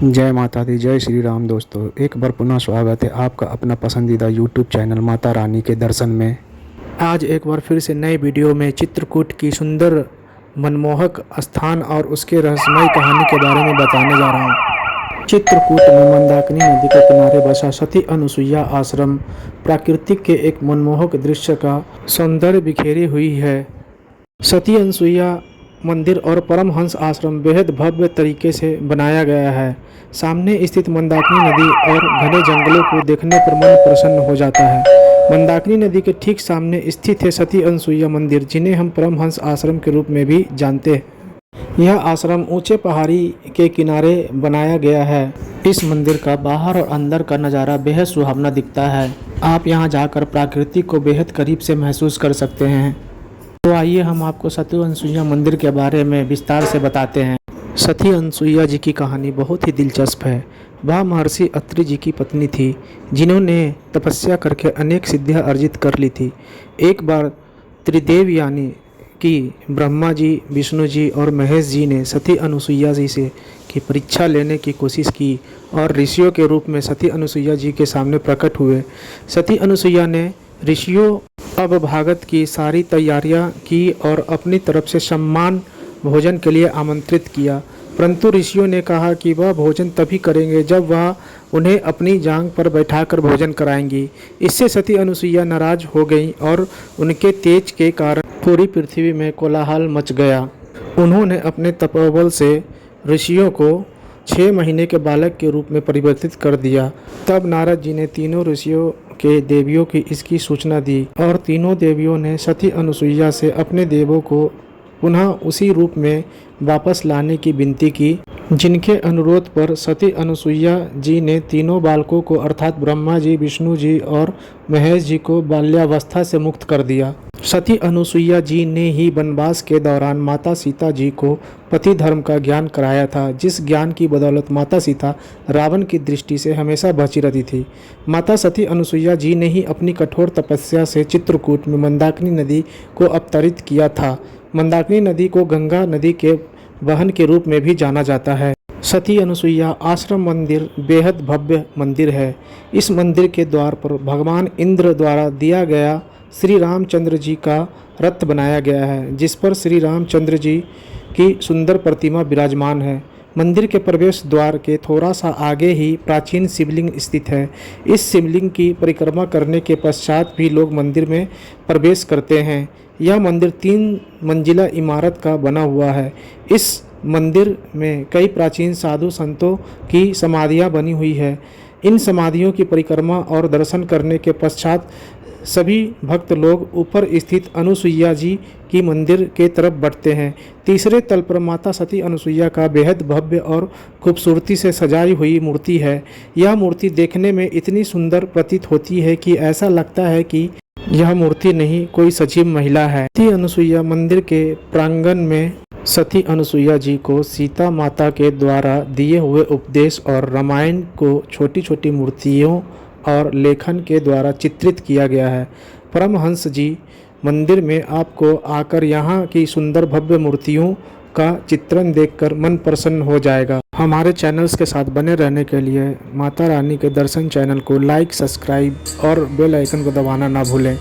जय माता दी, जय श्री राम। दोस्तों, एक बार पुनः स्वागत है आपका अपना पसंदीदा यूट्यूब चैनल माता रानी के दर्शन में। आज एक बार फिर से नए वीडियो में चित्रकूट की सुंदर मनमोहक स्थान और उसके रहस्यमय कहानी के बारे में बताने जा रहा हूँ। चित्रकूट में मंदाकिनी नदी के किनारे बसा सती अनुसुईया आश्रम प्राकृतिक के एक मनमोहक दृश्य का सौंदर्य बिखेरी हुई है। सती अनुसुईया मंदिर और परमहंस आश्रम बेहद भव्य तरीके से बनाया गया है। सामने स्थित मंदाकिनी नदी और घने जंगलों को देखने पर मन प्रसन्न हो जाता है। मंदाकिनी नदी के ठीक सामने स्थित है सती अनुसुईया मंदिर, जिन्हें हम परमहंस आश्रम के रूप में भी जानते हैं। यह आश्रम ऊंचे पहाड़ी के किनारे बनाया गया है। इस मंदिर का बाहर और अंदर का नज़ारा बेहद सुहावना दिखता है। आप यहाँ जाकर प्रकृति को बेहद करीब से महसूस कर सकते हैं। तो आइए हम आपको सती अनुसुईया मंदिर के बारे में विस्तार से बताते हैं। सती अनुसुईया जी की कहानी बहुत ही दिलचस्प है। वह महर्षि अत्रि जी की पत्नी थी, जिन्होंने तपस्या करके अनेक सिद्धियां अर्जित कर ली थी। एक बार त्रिदेव यानी कि ब्रह्मा जी, विष्णु जी और महेश जी ने सती अनुसुईया जी से की परीक्षा लेने की कोशिश की और ऋषियों के रूप में सती अनुसुईया जी के सामने प्रकट हुए। सती अनुसुईया ने ऋषियों अवभागत की सारी तैयारियां की और अपनी तरफ से सम्मान भोजन के लिए आमंत्रित किया, परंतु ऋषियों ने कहा कि वह भोजन तभी करेंगे जब वह उन्हें अपनी जांग पर बैठाकर भोजन कराएंगी। इससे सती अनुसुईया नाराज हो गईं और उनके तेज के कारण पूरी पृथ्वी में कोलाहल मच गया। उन्होंने अपने तपोबल से ऋषियों को 6 महीने के बालक के रूप में परिवर्तित कर दिया। तब नारद जी ने तीनों ऋषियों के देवियों की इसकी सूचना दी और तीनों देवियों ने सती अनुसुईया से अपने देवों को पुनः उसी रूप में वापस लाने की विनती की, जिनके अनुरोध पर सती अनुसुईया जी ने तीनों बालकों को अर्थात ब्रह्मा जी, विष्णु जी और महेश जी को बाल्यावस्था से मुक्त कर दिया। सती अनुसुईया जी ने ही वनवास के दौरान माता सीता जी को पति धर्म का ज्ञान कराया था, जिस ज्ञान की बदौलत माता सीता रावण की दृष्टि से हमेशा बची रहती थी। माता सती अनुसुईया जी ने ही अपनी कठोर तपस्या से चित्रकूट में मंदाकिनी नदी को अवतरित किया था। मंदाकिनी नदी को गंगा नदी के वाहन के रूप में भी जाना जाता है। सती अनुसुईया आश्रम मंदिर बेहद भव्य मंदिर है। इस मंदिर के द्वार पर भगवान इंद्र द्वारा दिया गया श्री रामचंद्र जी का रथ बनाया गया है, जिस पर श्री रामचंद्र जी की सुंदर प्रतिमा विराजमान है। मंदिर के प्रवेश द्वार के थोड़ा सा आगे ही प्राचीन शिवलिंग स्थित है। इस शिवलिंग की परिक्रमा करने के पश्चात भी लोग मंदिर में प्रवेश करते हैं। यह मंदिर 3 मंजिला इमारत का बना हुआ है। इस मंदिर में कई प्राचीन साधु संतों की समाधियां बनी हुई है। इन समाधियों की परिक्रमा और दर्शन करने के पश्चात सभी भक्त लोग ऊपर स्थित अनुसुईया जी की मंदिर के तरफ बढ़ते हैं। तीसरे तल पर माता सती अनुसुईया का बेहद भव्य और खूबसूरती से सजाई हुई मूर्ति है। यह मूर्ति देखने में इतनी सुंदर प्रतीत होती है कि ऐसा लगता है कि यह मूर्ति नहीं, कोई सजीव महिला है। सती अनुसुईया मंदिर के प्रांगण में सती अनुसुईया जी को सीता माता के द्वारा दिए हुए उपदेश और रामायण को छोटी छोटी मूर्तियों और लेखन के द्वारा चित्रित किया गया है। परमहंस जी मंदिर में आपको आकर यहाँ की सुंदर भव्य मूर्तियों का चित्रण देखकर मन प्रसन्न हो जाएगा। हमारे चैनल्स के साथ बने रहने के लिए माता रानी के दर्शन चैनल को लाइक, सब्सक्राइब और बेल आइकन को दबाना ना भूलें।